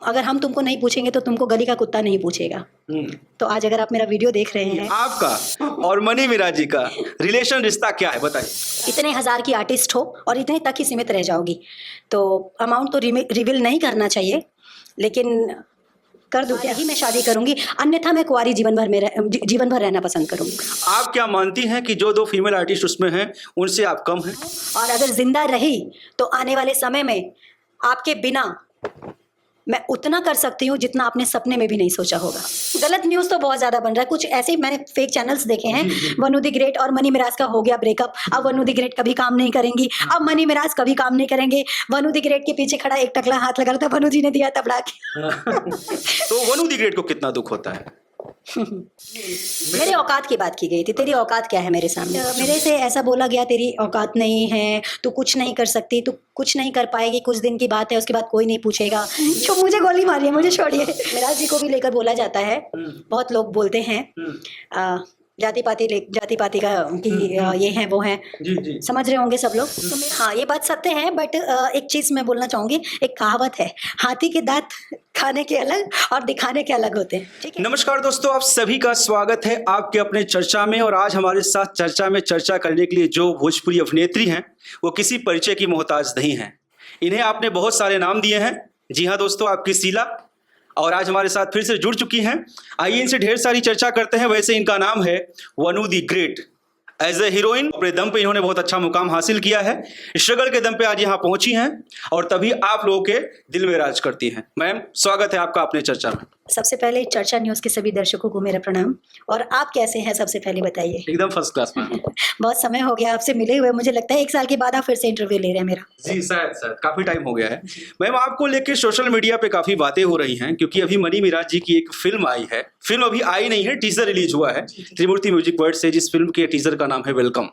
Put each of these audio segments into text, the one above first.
अगर हम तुमको नहीं पूछेंगे तो तुमको गली का कुत्ता नहीं पूछेगा। तो आज अगर आप मेरा वीडियो देख रहे हैं, आपका और मनी मिराज जी का रिश्ता क्या है बताइए। इतने हजार की आर्टिस्ट हो और इतने तक ही सीमित रह जाओगी, तो अमाउंट तो रिवील नहीं करना चाहिए, लेकिन कर दूं क्या ही मैं शादी करूंगी, अन्यथा मैं कुंवारी जीवन भर रहना पसंद करूंगी। आप क्या मानती हैं कि जो 2 फीमेल आर्टिस्ट उसमें हैं उनसे आप कम हैं? और अगर जिंदा रही तो आने वाले समय में आपके बिना मैं उतना कर सकती हूँ जितना आपने सपने में भी नहीं सोचा होगा। गलत न्यूज़ तो बहुत ज़्यादा बन रहा है, कुछ ऐसे मैंने फेक चैनल्स देखे हैं। वनु दी ग्रेट और मनी मिराज का हो गया ब्रेकअप, अब वनु दी ग्रेट कभी काम नहीं करेंगी, अब मनी मिराज कभी काम नहीं करेंगे। वनु दी ग्रेट के पीछे खड़ा एक टकला हाथ लगा था, वनु जी ने दिया तबड़ा के। तो वनु दी ग्रेट को कितना दुख होता है? मेरे औकात की बात की गई थी, तेरी औकात क्या है मेरे सामने? मेरे से ऐसा बोला गया, तेरी औकात नहीं है, तू कुछ नहीं कर सकती, तू कुछ नहीं कर पाएगी, कुछ दिन की बात है, उसके बाद कोई नहीं पूछेगा। जो मुझे गोली मारी है, मुझे छोड़िए। मिराज जी को भी लेकर बोला जाता है, बहुत लोग बोलते हैं जाति पाति का कि ये है वो है, जी। समझ रहे होंगे सब लोग। तो हाँ, ये बात सत्य है, बट एक चीज़ मैं बोलना चाहूँगी, एक कहावत है, हाथी के दांत खाने के अलग और दिखाने के अलग होते हैं। ठीक है? नमस्कार दोस्तों, आप सभी का स्वागत है आपके अपने चर्चा में। और आज हमारे साथ चर्चा में चर्चा करने के लिए जो भोजपुरी अभिनेत्री हैं वो किसी परिचय की मोहताज नहीं है। इन्हें आपने बहुत सारे नाम दिए हैं। जी हाँ दोस्तों, आपकी शीला और आज हमारे साथ फिर से जुड़ चुकी हैं। आइए इनसे ढेर सारी चर्चा करते हैं। वैसे इनका नाम है Vanu the great. As a heroine अपने दम पे इन्होंने बहुत अच्छा मुकाम हासिल किया है, स्ट्रगल के दम पे आज यहाँ पहुंची हैं और तभी आप लोगों के दिल में राज करती हैं। मैम, स्वागत है आपका अपने चर्चा में। सबसे पहले चर्चा न्यूज़ के सभी दर्शकों को मेरा प्रणाम। और आप कैसे हैं, सबसे पहले बताइए। एकदम फर्स्ट क्लास में। बहुत समय हो गया आपसे मिले हुए, मुझे लगता है 1 साल के बाद आप फिर से इंटरव्यू ले रहे हैं मेरा। जी शायद काफी टाइम हो गया है। मैम, आपको लेके सोशल मीडिया पे काफी बातें हो रही हैं क्योंकि अभी मनी मिराज जी की एक फिल्म आई है। फिल्म अभी आई नहीं है, टीजर रिलीज हुआ है त्रिमूर्ति म्यूजिक वर्ल्ड से, जिस फिल्म के टीजर का नाम है वेलकम।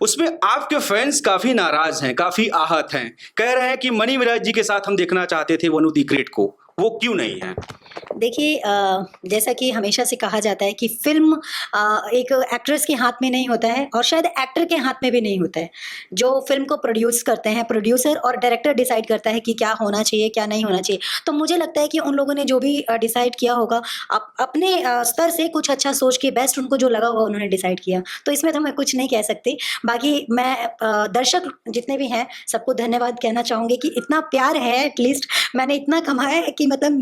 उसमें आपके फैंस काफी नाराज हैं, काफी आहत हैं, कह रहे हैं कि मनी मिराज जी के साथ हम देखना चाहते थे वनु दी ग्रेट को, वो क्यों नहीं है? देखिए, जैसा कि हमेशा से कहा जाता है कि फिल्म एक एक्ट्रेस के हाथ में नहीं होता है और शायद एक्टर के हाथ में भी नहीं होता है। जो फिल्म को प्रोड्यूस करते हैं, प्रोड्यूसर और डायरेक्टर डिसाइड करता है कि क्या होना चाहिए, क्या नहीं होना चाहिए। तो मुझे लगता है कि उन लोगों ने जो भी डिसाइड किया होगा, अपने स्तर से कुछ अच्छा सोच के, बेस्ट उनको जो लगा होगा उन्होंने डिसाइड किया। तो इसमें तो मैं कुछ नहीं कह सकती। बाकी मैं दर्शक जितने भी हैं सबको धन्यवाद कहना चाहूँगी कि इतना प्यार है, एटलीस्ट मैंने इतना कमाया है कि मतलब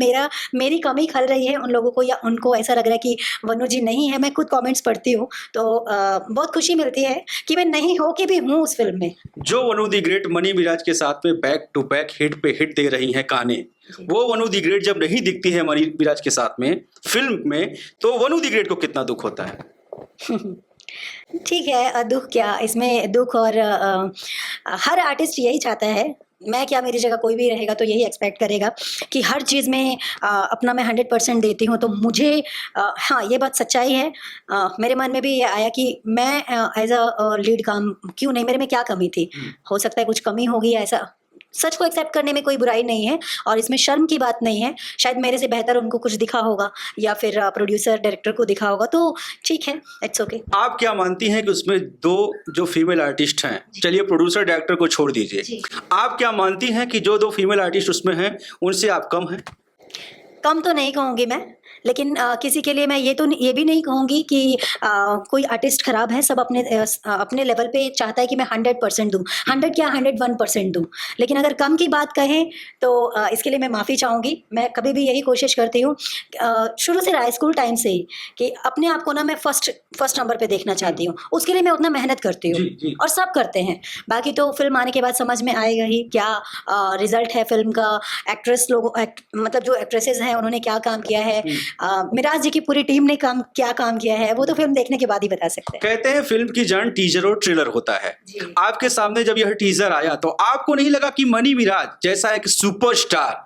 मेरी कमी खल रही है उन लोगों को, या उनको ऐसा लग रहा है कि वनु जी नहीं है। मैं खुद कमेंट्स पढ़ती हूँ तो बहुत खुशी मिलती है कि मैं नहीं हो के भी हूँ उस फिल्म में। जो वनु दी ग्रेट मनी मिराज के साथ में बैक टू बैक हिट पे हिट दे रही हैं गाने, वो वनु दी ग्रेट जब नहीं दिखती है मनी मिराज के साथ में फिल्म में, तो वनु दी ग्रेट को कितना दुख होता है? ठीक है, दुख क्या इसमें, दुख और हर आर्टिस्ट यही चाहता है। मैं क्या, मेरी जगह कोई भी रहेगा तो यही एक्सपेक्ट करेगा कि हर चीज़ में अपना मैं 100% देती हूँ। तो मुझे हाँ, ये बात सच्चाई है। मेरे मन में भी ये आया कि मैं एज अ लीड काम क्यों नहीं, मेरे में क्या कमी थी। हो सकता है कुछ कमी होगी, ऐसा सच को एक्सेप्ट करने में कोई बुराई नहीं है और इसमें शर्म की बात नहीं है। शायद मेरे से बेहतर उनको कुछ दिखा होगा या फिर प्रोड्यूसर डायरेक्टर को दिखा होगा, तो ठीक है, इट्स ओके। आप क्या मानती हैं कि उसमें 2 जो फीमेल आर्टिस्ट हैं, चलिए प्रोड्यूसर डायरेक्टर को छोड़ दीजिए, आप क्या मानती हैं कि जो 2 फीमेल आर्टिस्ट उसमें हैं उनसे आप कम हैं? कम तो नहीं कहूँगी मैं, लेकिन किसी के लिए मैं ये भी नहीं कहूँगी कि कोई आर्टिस्ट ख़राब है। सब अपने लेवल पे चाहता है कि मैं 100% दूँ, 100 क्या 101% दूँ। लेकिन अगर कम की बात कहें तो इसके लिए मैं माफ़ी चाहूँगी। मैं कभी भी यही कोशिश करती हूँ शुरू से, हाई स्कूल टाइम से ही, कि अपने आप को ना मैं फर्स्ट नंबर पे देखना चाहती हूँ। उसके लिए मैं उतना मेहनत करती हूँ और सब करते हैं। बाकी तो फिल्म आने के बाद समझ में आएगा ही क्या रिजल्ट है फिल्म का, एक्ट्रेस लोग मतलब जो एक्ट्रेसेस हैं उन्होंने क्या काम किया है, मिराज जी की पूरी टीम ने क्या काम किया है, वो तो फिल्म देखने के बाद ही बता सकते हैं। कहते हैं फिल्म की जान टीजर और ट्रेलर होता है। आपके सामने जब यह टीजर आया तो आपको नहीं लगा कि मनी मिराज जैसा एक सुपरस्टार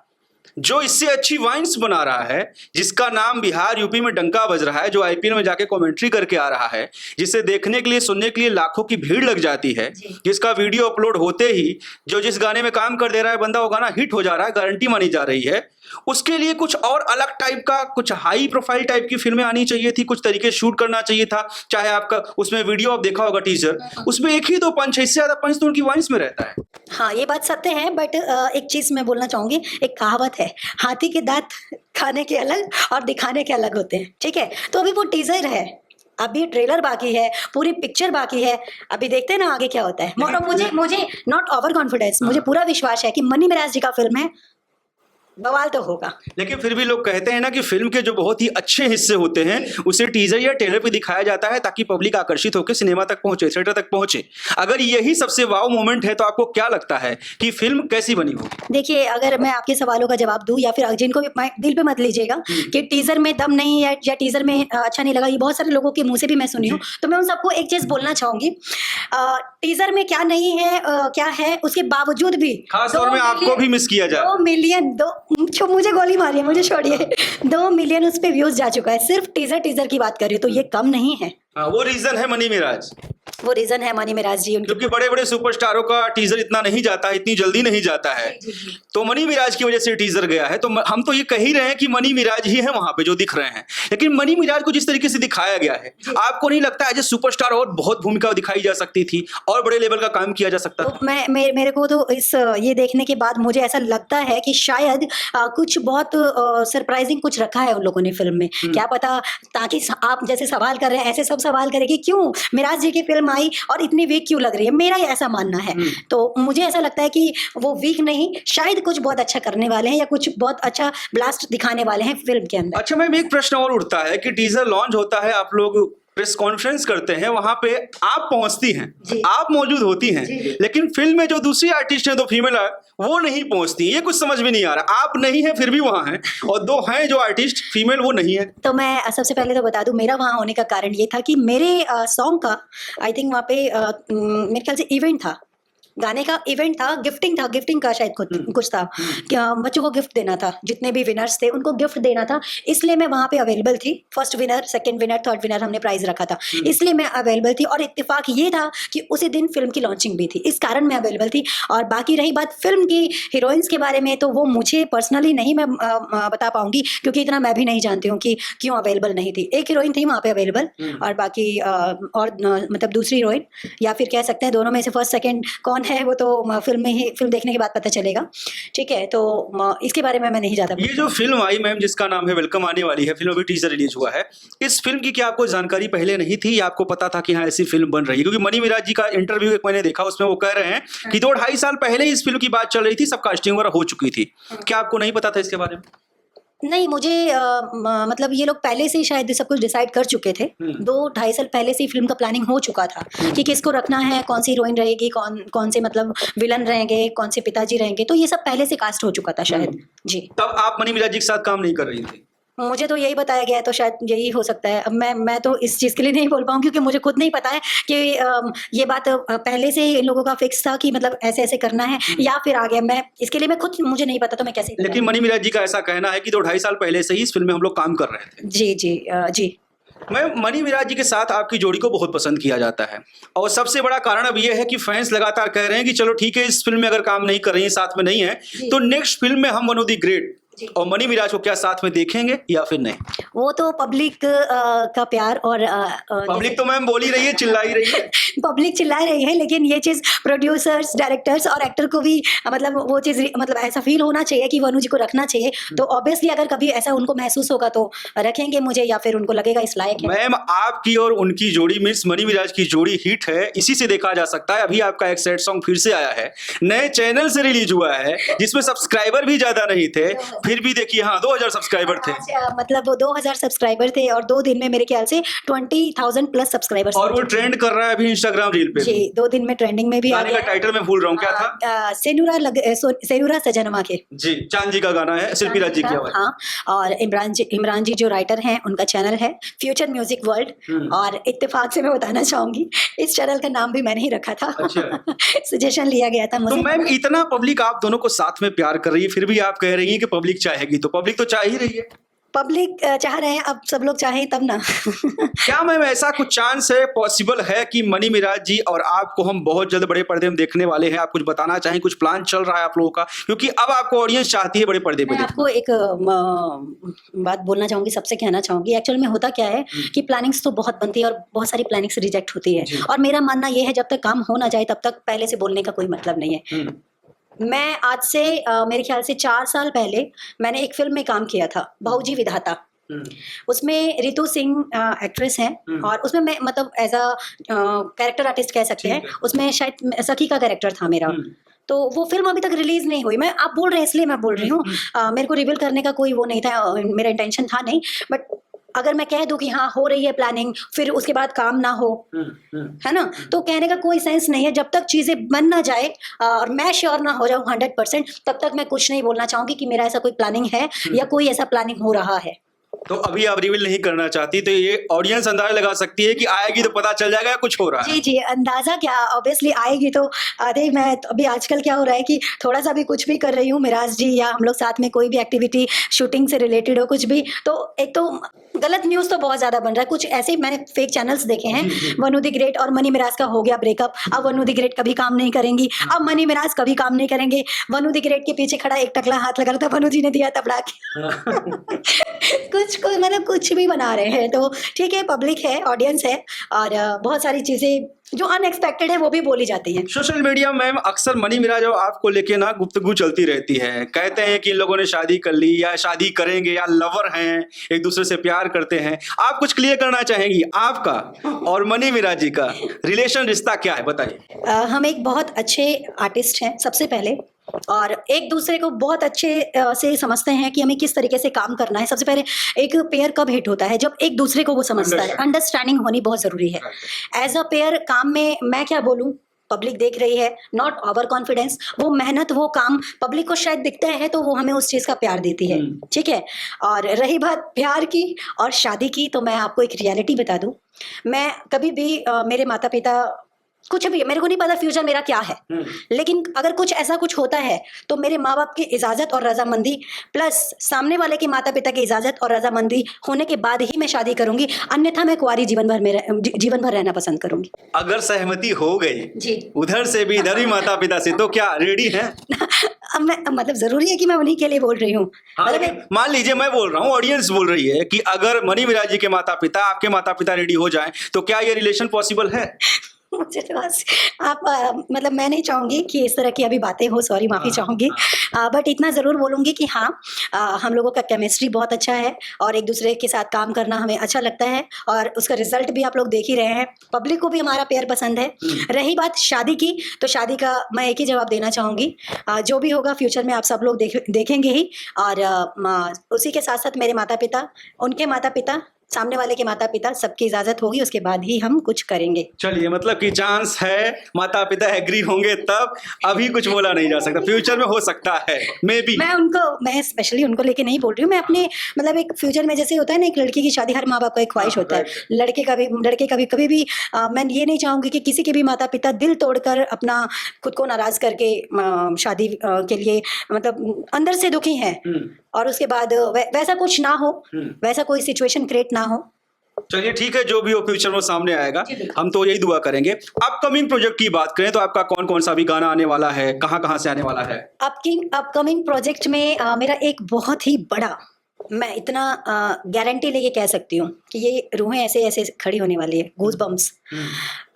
जो इससे अच्छी वाइन्स बना रहा है, जिसका नाम बिहार यूपी में डंका बज रहा है, जो आईपीएल में जाके कमेंट्री करके आ रहा है, जिसे देखने के लिए सुनने के लिए लाखों की भीड़ लग जाती है, जिसका वीडियो अपलोड होते ही जो जिस गाने में काम कर दे रहा है बंदा, वो गाना हिट हो जा रहा है, गारंटी मानी जा रही है, उसके लिए कुछ और अलग टाइप का, कुछ हाई प्रोफाइल टाइप की फिल्में आनी चाहिए थी, कुछ तरीके शूट करना चाहिए था। चाहे आपका उसमें वीडियो आप देखा होगा टीजर, उसमें एक ही 2 पंच है, इससे ज्यादा पंच तो उनकी वाइन्स में रहता है। हाँ, ये बात सत्य है, बट एक चीज़ मैं बोलना चाहूँगी, एक कहावत है, है, हाथी के दांत खाने के अलग और दिखाने के अलग होते हैं, ठीक है। तो अभी वो टीजर है, अभी ट्रेलर बाकी है, पूरी पिक्चर बाकी है, अभी देखते हैं ना आगे क्या होता है। और मुझे नॉट ओवर कॉन्फिडेंस, मुझे पूरा विश्वास है कि मनी मिराज जी का फिल्म है, बवाल तो होगा। लेकिन फिर भी लोग कहते हैं ना कि फिल्म के जो बहुत ही अच्छे हिस्से होते हैं उसे टीजर या ट्रेलर पे दिखाया जाता है ताकि पब्लिक आकर्षित होकर सिनेमा तक पहुंचे, थिएटर तक पहुंचे। अगर यही सबसे वाव मोमेंट है तो आपको क्या लगता है कि फिल्म कैसी बनी होगी? देखिए, अगर मैं आपके सवालों का जवाब दूं या फिर जिनको भी दिल पे मत लीजिएगा कि टीजर में दम नहीं है या टीजर में अच्छा नहीं लगा, ये बहुत सारे लोगों के मुंह से भी मैं सुनी हूँ, तो मैं उन सबको एक चीज बोलना चाहूंगी, टीजर में क्या नहीं है क्या है उसके बावजूद भी खास तौर में आपको भी मिस किया जाए। 2 मिलियन मुझे गोली मारी है, मुझे छोड़िए, 2 मिलियन उस पे व्यूज जा चुका है, सिर्फ टीजर की बात कर रही हूँ, तो ये कम नहीं है। वो रीजन है मनी मिराज, वो रीजन है मनी मिराज जी, क्योंकि बड़े बड़े सुपरस्टारों का टीजर इतना नहीं जाता है, इतनी जल्दी नहीं जाता है। तो मनी मिराज की वजह से टीजर गया है। तो हम तो ये कह ही रहे हैं कि मनी मिराज ही है वहां पे जो दिख रहे हैं, लेकिन मनी मिराज को जिस तरीके से दिखाया गया है, आपको नहीं लगता एज ए सुपरस्टार और बहुत भूमिका दिखाई जा सकती थी और बड़े लेवल का काम किया जा सकता था? तो मेरे को तो ये देखने के बाद मुझे ऐसा लगता है कि शायद कुछ बहुत सरप्राइजिंग कुछ रखा है उन लोगों ने फिल्म में, क्या पता, ताकि आप जैसे सवाल कर रहे हैं ऐसे सब सवाल करें कि क्यों मिराज जी की फिल्म आई और इतनी वीक क्यों लग रही है, मेरा ऐसा मानना है। तो मुझे ऐसा लगता है कि वो वीक नहीं, शायद कुछ बहुत अच्छा करने वाले हैं या कुछ बहुत अच्छा ब्लास्ट दिखाने वाले हैं फिल्म के अंदर। अच्छा मैम, एक प्रश्न और उठता है कि टीजर लॉन्च होता है, आप लोग प्रेस कॉन्फ्रेंस करते हैं, वहां पे आप पहुंचती हैं, आप मौजूद होती हैं, लेकिन फिल्म में जो दूसरी आर्टिस्ट है, 2 फीमेल है, वो नहीं पहुंचती। ये कुछ समझ में नहीं आ रहा, आप नहीं है फिर भी वहां हैं, और 2 हैं जो आर्टिस्ट फीमेल, वो नहीं है। तो मैं सबसे पहले तो बता दूं, मेरा वहां होने का कारण ये था कि मेरे सॉन्ग का आई थिंक वहां पे मेरे ख्याल से इवेंट था, गाने का इवेंट था, गिफ्टिंग का शायद कुछ था, क्या बच्चों को गिफ्ट देना था, जितने भी विनर्स थे उनको गिफ्ट देना था, इसलिए मैं वहाँ पे अवेलेबल थी। First winner, second winner, third winner हमने प्राइज रखा था, इसलिए मैं अवेलेबल थी। और इत्तेफाक ये था कि उसी दिन फिल्म की लॉन्चिंग भी थी, इस कारण मैं अवेलेबल थी। और बाकी रही बात फिल्म की हीरोइंस के बारे में, तो वो मुझे पर्सनली नहीं मैं बता पाऊंगी, क्योंकि इतना मैं भी नहीं जानती हूँ कि क्यों अवेलेबल नहीं थी। एक हीरोइन थी वहाँ पे अवेलेबल, और बाकी और मतलब दूसरी हीरोइन, या फिर कह सकते हैं दोनों में से फर्स्ट सेकंड कौन है वो तो फिल्म में ही, फिल्म देखने के बाद पता चलेगा, ठीक है। तो इसके बारे में मैं नहीं ज्यादा। ये जो फिल्म आई मैम, जिसका नाम है वेलकम आने वाली है, फिल्म अभी टीजर रिलीज हुआ है, इस फिल्म की क्या आपको जानकारी पहले नहीं थी या आपको पता था कि हाँ ऐसी फिल्म बन रही है? क्योंकि मनी मिराज जी का इंटरव्यू एक मैंने देखा, उसमें वो कह रहे हैं कि 2-2.5 साल पहले इस फिल्म की बात चल रही थी, सब कास्टिंग वगैरह हो चुकी थी। क्या आपको नहीं पता था इसके बारे में? नहीं, मुझे मतलब ये लोग पहले से ही शायद सब कुछ डिसाइड कर चुके थे, 2-2.5 साल पहले से ही फिल्म का प्लानिंग हो चुका था कि किसको रखना है, कौन सी हीरोइन रहेगी, कौन से मतलब विलन रहेंगे, कौन से पिताजी रहेंगे, तो ये सब पहले से कास्ट हो चुका था शायद जी। तब आप मनी मिराज जी के साथ काम नहीं कर रही थी? मुझे तो यही बताया गया है, तो शायद यही हो सकता है। अब मैं तो इस चीज़ के लिए नहीं बोल पाऊँ, क्योंकि मुझे खुद नहीं पता है कि ये बात पहले से इन लोगों का फिक्स था कि मतलब ऐसे ऐसे करना है या फिर आ गया। मैं इसके लिए मैं खुद मुझे नहीं पता, तो मैं कैसे। लेकिन मनी मिराज जी का ऐसा कहना है कि 2-2.5 साल पहले से ही इस फिल्म में हम लोग काम कर रहे थे। जी। मैं मनी मिराज जी के साथ आपकी जोड़ी को बहुत पसंद किया जाता है, और सबसे बड़ा कारण अब यह है कि फैंस लगातार कह रहे हैं कि चलो ठीक है, इस फिल्म में अगर काम नहीं कर रही है, साथ में नहीं है, तो नेक्स्ट फिल्म में हम वन ऑफ द ग्रेट और मनी मिराज को क्या साथ में देखेंगे या फिर नहीं? वो तो पब्लिक का प्यार और पब्लिक तो मैम बोल ही रही है, चिल्ला ही रही है। पब्लिक चिल्ला रही है, लेकिन ये चीज़ प्रोड्यूसर्स, डायरेक्टर्स और एक्टर को भी मतलब वो चीज़ मतलब ऐसा फील होना चाहिए कि वनु जी को रखना चाहिए। तो ऑब्वियसली अगर कभी ऐसा उनको महसूस होगा तो रखेंगे मुझे, या फिर उनको लगेगा इस लायक है। मैम, आपकी और उनकी जोड़ी मीन्स मनी मिराज की जोड़ी हिट है, इसी से देखा जा सकता है। अभी आपका एक सैड सॉन्ग फिर से आया है, नए चैनल से रिलीज हुआ है, जिसमें सब्सक्राइबर भी ज्यादा नहीं थे, फिर भी देखिए हाँ 2000 सब्सक्राइबर थे। मतलब वो 2000 सब्सक्राइबर थे और 2 दिन में मेरे ख्याल से 20,000 प्लस सब्सक्राइबर्स, और वो ट्रेंड कर रहा है अभी इंस्टाग्राम रील पे। जी, 2 दिन में ट्रेंडिंग में भी आ गाने गया। का टाइटल मैं भूल रहा हूँ, क्या था? सेनुरा सजनमा के जी, चांद जी का गाना है, शिल्पी राज जी की आवाज। हाँ, और इमरान जी जो राइटर हैं, उनका चैनल है फ्यूचर म्यूजिक वर्ल्ड। और इत्तेफाक से मैं बताना चाहूंगी, इस चैनल का नाम भी मैंने ही रखा था। अच्छा। सजेशन लिया गया था मुझे। तो मैम, इतना पब्लिक आप दोनों को साथ में प्यार कर रही है, फिर भी आप कह रही है कि पब्लिक चाहेगी, तो पब्लिक तो चाह ही रही है। पब्लिक चाह रहे हैं, अब सब लोग चाहें तब ना। क्या मैम ऐसा कुछ चांस है, पॉसिबल है कि मनी मिराज जी और आपको हम बहुत जल्द बड़े पर्दे में देखने वाले हैं? आप कुछ बताना चाहें, कुछ प्लान चल रहा है आप लोगों का, क्योंकि अब आपको ऑडियंस चाहती है बड़े पर्दे पे। मैं आपको एक बात बोलना चाहूंगी, सबसे कहना चाहूंगी, एक्चुअल में होता क्या है कि प्लानिंग्स तो बहुत बनती है और बहुत सारी प्लानिंग्स रिजेक्ट होती है, और मेरा मानना यह है जब तक काम हो ना जाए तब तक पहले से बोलने का कोई मतलब नहीं है। मैं आज से मेरे ख्याल से 4 साल पहले मैंने एक फ़िल्म में काम किया था, भाऊजी विधाता। उसमें रितु सिंह एक्ट्रेस हैं और उसमें मैं मतलब एज़ अ कैरेक्टर आर्टिस्ट कह सकते हैं। उसमें शायद सखी का कैरेक्टर था मेरा। तो वो फ़िल्म अभी तक रिलीज़ नहीं हुई। मैं आप बोल रहे हैं इसलिए मैं बोल रही हूँ। मेरे को रिवील करने का कोई वो नहीं था, मेरा इंटेंशन था नहीं। बट अगर मैं कह दूं कि हाँ हो रही है प्लानिंग, फिर उसके बाद काम ना हो, है ना, तो कहने का कोई सेंस नहीं है। जब तक चीजें बन ना जाए और मैं श्योर ना हो जाऊं 100%, तब तक मैं कुछ नहीं बोलना चाहूंगी कि मेरा ऐसा कोई प्लानिंग है या कोई ऐसा प्लानिंग हो रहा है। तो अभी आप रिवील नहीं करना चाहती, तो ये ऑडियंस अंदाजा लगा सकती है कि आएगी तो पता चल जाएगा कुछ हो रहा है। जी जी, अंदाजा क्या, ऑब्वियसली आएगी तो आधे। मैं अभी आजकल क्या हो रहा है कि थोड़ा सा भी कुछ भी कर रही हूँ, मिराज जी या हम लोग साथ में कोई भी एक्टिविटी शूटिंग से रिलेटेड हो कुछ भी, तो एक तो गलत न्यूज़ तो बहुत ज़्यादा बन रहा है। कुछ ऐसे मैंने फेक चैनल्स देखे हैं, वनु द ग्रेट और मनी मिराज का हो गया ब्रेकअप, अब वनु द ग्रेट कभी काम नहीं करेंगी, अब मनी मिराज कभी काम नहीं करेंगे। वनु द ग्रेट के पीछे खड़ा एक टकला हाथ लगा था, वनु जी ने दिया तबड़ा के कुछ मतलब कुछ भी बना रहे हैं। तो ठीक है, पब्लिक है, ऑडियंस है, और बहुत सारी चीज़ें जो अनएक्सपेक्टेड है वो भी बोली जाती हैं। सोशल मीडिया में अक्सर मनी मिराज और आपको लेके ना गुफ्तगू चलती रहती है। कहते हैं कि इन लोगों ने शादी कर ली या शादी करेंगे या लवर हैं, एक दूसरे से प्यार करते हैं। आप कुछ क्लियर करना चाहेंगी, आपका और मनी मिराज जी का रिलेशन, रिश्ता क्या है, बताइए। हम एक बहुत अच्छे आर्टिस्ट हैं सबसे पहले, और एक दूसरे को बहुत अच्छे से समझते हैं कि हमें किस तरीके से काम करना है। सबसे पहले एक पेयर कब हिट होता है, जब एक दूसरे को वो समझता है। अंडरस्टैंडिंग होनी बहुत ज़रूरी है। एज अ पेयर काम में मैं क्या बोलूँ, पब्लिक देख रही है, नॉट ओवर कॉन्फिडेंस। वो मेहनत, वो काम पब्लिक को शायद दिखता है, तो वो हमें उस चीज़ का प्यार देती है, ठीक है। और रही बात प्यार की और शादी की, तो मैं आपको एक रियलिटी बता दूं। मैं कभी भी मेरे माता पिता, कुछ भी, मेरे को नहीं पता फ्यूचर मेरा क्या है, लेकिन अगर कुछ ऐसा कुछ होता है तो मेरे माँ बाप की इजाज़त और रजामंदी प्लस सामने वाले के माता पिता की इजाज़त और रजामंदी होने के बाद ही मैं शादी करूंगी, अन्यथा मैं कुंवारी जीवन भर रहना पसंद करूंगी। अगर सहमति हो गई जी, उधर से भी इधर भी माता पिता से, तो क्या रेडी हैं? अब मैं मतलब ज़रूरी है कि मैं उन्हीं के लिए बोल रही हूँ। मतलब मान लीजिए मैं बोल रहा हूँ, ऑडियंस बोल रही है कि अगर मनी मिराज जी के माता पिता, आपके माता पिता रेडी हो जाएं, तो क्या ये रिलेशन पॉसिबल है? मुझे तो बस आप मतलब मैं नहीं चाहूँगी कि इस तरह की अभी बातें हो, सॉरी, माफ़ी चाहूँगी। बट इतना ज़रूर बोलूँगी कि हाँ, हम लोगों का केमिस्ट्री बहुत अच्छा है और एक दूसरे के साथ काम करना हमें अच्छा लगता है, और उसका रिजल्ट भी आप लोग देख ही रहे हैं। पब्लिक को भी हमारा पेयर पसंद है। रही बात शादी की, तो शादी का मैं एक ही जवाब देना चाहूँगी, जो भी होगा फ्यूचर में आप सब लोग देखेंगे ही। और उसी के साथ साथ मेरे माता पिता, उनके माता पिता, सामने वाले के माता पिता, सबकी इजाजत होगी, उसके बाद ही हम कुछ करेंगे। चलिए, मतलब कि चांस है, माता पिता एग्री होंगे तब, अभी कुछ बोला नहीं जा सकता, फ्यूचर में हो सकता है मे बी। मैं स्पेशली उनको लेके नहीं बोल रही हूँ। मैं अपने मतलब एक फ्यूचर में, जैसे होता है ना, एक लड़की की शादी हर माँ बाप का एक ख्वाहिश होता है, लड़के का भी कभी भी मैं ये नहीं चाहूँगी कि किसी के भी माता पिता दिल तोड़कर अपना खुद को नाराज करके शादी के लिए मतलब अंदर से दुखी हैं, और उसके बाद वैसा कुछ ना हो, वैसा कोई सिचुएशन क्रिएट ना हो। चलिए ठीक है, जो भी हो फ्यूचर में सामने आएगा, हम तो यही दुआ करेंगे। अपकमिंग प्रोजेक्ट की बात करें तो आपका कौन कौन सा भी गाना आने वाला है, कहाँ से आने वाला है? अपकमिंग प्रोजेक्ट में मेरा एक बहुत ही बड़ा, मैं इतना गारंटी लेके कह सकती हूँ कि ये रूहें ऐसे ऐसे खड़ी होने वाली है, गूज बम्स।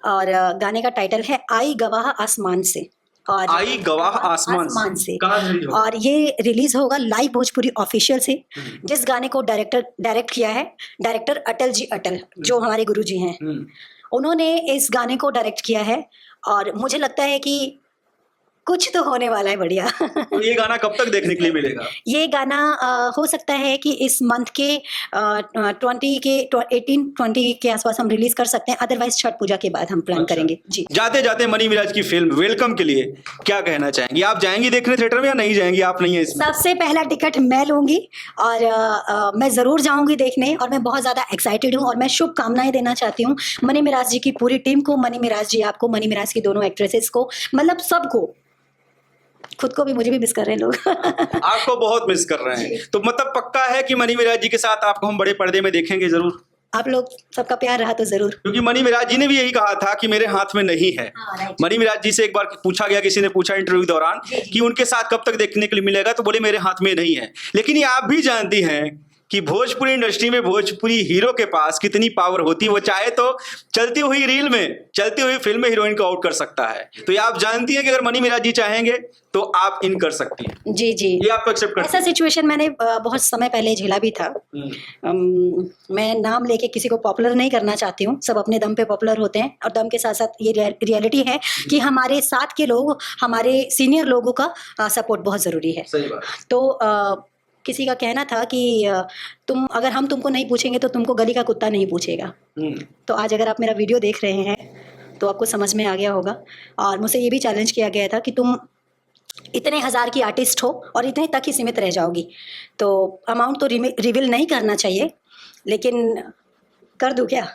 और गाने का टाइटल है आई गवाह आसमान से, और आई गवाह आसमान से। कहाँ और ये रिलीज होगा लाइव भोजपुरी ऑफिशियल से। जिस गाने को डायरेक्ट किया है डायरेक्टर अटल जी, अटल जो हमारे गुरुजी हैं, उन्होंने इस गाने को डायरेक्ट किया है, और मुझे लगता है कि कुछ तो होने वाला है बढ़िया। तो ये गाना कब तक देखने के लिए मिलेगा? ये गाना हो सकता है कि इस मंथ के 18-20 के आसपास हम रिलीज कर सकते हैं, अदरवाइज छठ पूजा के बाद हम प्लान करेंगे। जी, जाते जाते मनी मिराज की फिल्म वेलकम के लिए क्या कहना चाहेंगी? आप जाएंगी देखने थिएटर में या नहीं जाएंगी? आप नहीं है इसमें। सबसे पहला टिकट मैं लूंगी, और मैं जरूर जाऊंगी देखने, और मैं बहुत ज्यादा एक्साइटेड हूँ, और मैं शुभकामनाएं देना चाहती हूँ मनी मिराज जी की पूरी टीम को, मनी मिराज जी आपको, मनी मिराज की दोनों एक्ट्रेसेस को, मतलब सबको। खुद को भी, मुझे भी मिस कर रहे हैं लोग। आपको बहुत मिस कर रहे हैं, तो मतलब पक्का है कि मनी मिराज जी के साथ आपको हम बड़े पर्दे में देखेंगे जरूर? आप लोग सबका प्यार रहा तो जरूर, क्योंकि मनी मिराज जी ने भी यही कहा था कि मेरे हाथ में नहीं है। मनी मिराज जी से एक बार पूछा गया, किसी ने पूछा इंटरव्यू के दौरान कि उनके साथ कब तक देखने के लिए मिलेगा, तो बोले मेरे हाथ में नहीं है। लेकिन ये आप भी जानती हैं कि भोजपुरी इंडस्ट्री में भोजपुरी हीरो के पास कितनी पावर होती है। वो चाहे तो चलती हुई रील में, चलती हुई फिल्म में हीरोइन को आउट कर सकता है। तो ये आप जानती हैं कि अगर मनी मिराज जी चाहेंगे तो आप इन कर सकती हैं। जी जी, ये आप एक्सेप्ट करते ऐसा सिचुएशन मैंने बहुत समय पहले झेला भी था। मैं नाम लेके किसी को पॉपुलर नहीं करना चाहती हूँ, सब अपने दम पे पॉपुलर होते हैं, और दम के साथ साथ ये रियलिटी है कि हमारे साथ के लोग, हमारे सीनियर लोगों का सपोर्ट बहुत ज़रूरी है। सही बात। तो किसी का कहना था कि तुम, अगर हम तुमको नहीं पूछेंगे तो तुमको गली का कुत्ता नहीं पूछेगा। तो आज अगर आप मेरा वीडियो देख रहे हैं तो आपको समझ में आ गया होगा। और मुझसे ये भी चैलेंज किया गया था कि तुम इतने हज़ार की आर्टिस्ट हो और इतने तक ही सीमित रह जाओगी, तो अमाउंट तो रिवील नहीं करना चाहिए, लेकिन कर दूं क्या?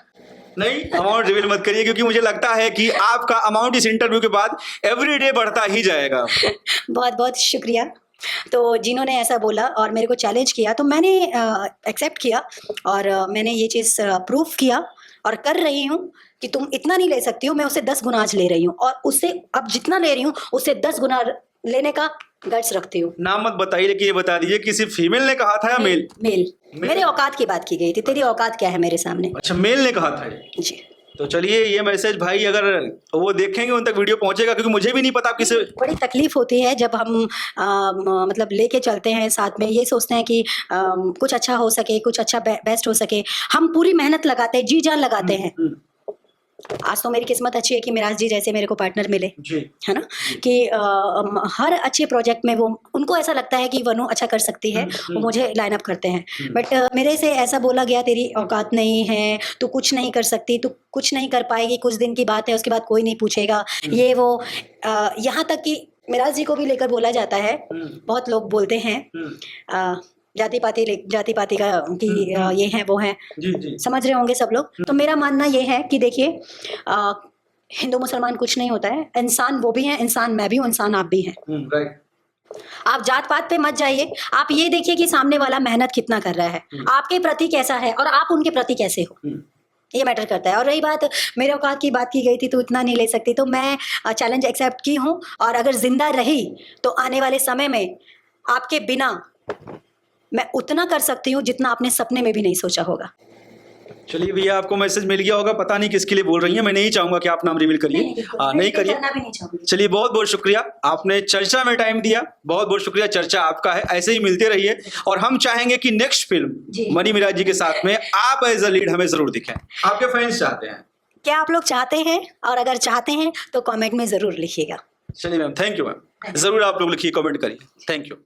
नहीं, अमाउंट रिवील मत करिए, क्योंकि मुझे लगता है कि आपका अमाउंट इस इंटरव्यू के बाद एवरीडे बढ़ता ही जाएगा। बहुत बहुत शुक्रिया। तो जिन्होंने ऐसा बोला और मेरे को चैलेंज किया तो मैंने एक्सेप्ट किया, और मैंने ये चीज़ प्रूफ किया और कर रही हूँ कि तुम इतना नहीं ले सकती हो, मैं उससे 10 गुना आज ले रही हूँ, और उससे अब जितना ले रही हूँ उससे 10 गुना लेने का गट्स रखती हूँ। नाम मत बताइए, लेकिन ये बता दीजिए कि सिर्फ फीमेल ने कहा था या मेल? मेल। मेरे औकात की बात की गई थी, तेरी औकात क्या है मेरे सामने। अच्छा, मेल ने कहा था ये। जी। तो चलिए, ये मैसेज भाई अगर वो देखेंगे उन तक वीडियो पहुंचेगा, क्योंकि मुझे भी नहीं पता आप किसे। बड़ी तकलीफ होती है जब हम मतलब लेके चलते हैं साथ में, ये सोचते हैं कि कुछ अच्छा हो सके, कुछ अच्छा बेस्ट हो सके, हम पूरी मेहनत लगाते हैं, जी जान लगाते हैं। आज तो मेरी किस्मत अच्छी है कि मिराज जी जैसे मेरे को पार्टनर मिले, है ना, कि हर अच्छे प्रोजेक्ट में वो, उनको ऐसा लगता है कि वनु अच्छा कर सकती है, वो मुझे लाइन अप करते हैं। बट मेरे से ऐसा बोला गया, तेरी औकात नहीं है, तू कुछ नहीं कर सकती, तू कुछ नहीं कर पाएगी, कुछ दिन की बात है, उसके बाद कोई नहीं पूछेगा, ये वो। यहाँ तक कि मिराज जी को भी लेकर बोला जाता है, बहुत लोग बोलते हैं जाति पाति का कि ये है वो है, समझ रहे होंगे सब लोग। तो मेरा मानना ये है कि देखिए, हिंदू मुसलमान कुछ नहीं होता है, इंसान वो भी है, इंसान मैं भी हूँ, इंसान आप भी हैं। आप जात पात पे मत जाइए, आप ये देखिए कि सामने वाला मेहनत कितना कर रहा है, आपके प्रति कैसा है और आप उनके प्रति कैसे हो, ये मैटर करता है। और रही बात मेरे औकात की बात की गई थी तो इतना नहीं ले सकती, तो मैं चैलेंज एक्सेप्ट की हूँ, और अगर जिंदा रही तो आने वाले समय में आपके बिना मैं उतना कर सकती हूँ जितना आपने सपने में भी नहीं सोचा होगा। चलिए भैया, आपको मैसेज मिल गया होगा, पता नहीं किसके लिए बोल रही हैं, मैं नहीं चाहूंगा कि आप नाम रिवील करिए। नहीं करिए। चलिए, बहुत बहुत शुक्रिया, आपने चर्चा में टाइम दिया, बहुत बहुत शुक्रिया। चर्चा आपका है, ऐसे ही मिलते रहिए, और हम चाहेंगे कि नेक्स्ट फिल्म मनी मिराज जी के साथ में आप एज अ लीड हमें जरूर दिखें। आपके फैंस चाहते हैं, क्या आप लोग चाहते हैं? और अगर चाहते हैं तो कमेंट में जरूर लिखिएगा। चलिए मैम, थैंक यू मैम, जरूर आप लोग लिखिए, कमेंट करिए। Thank you.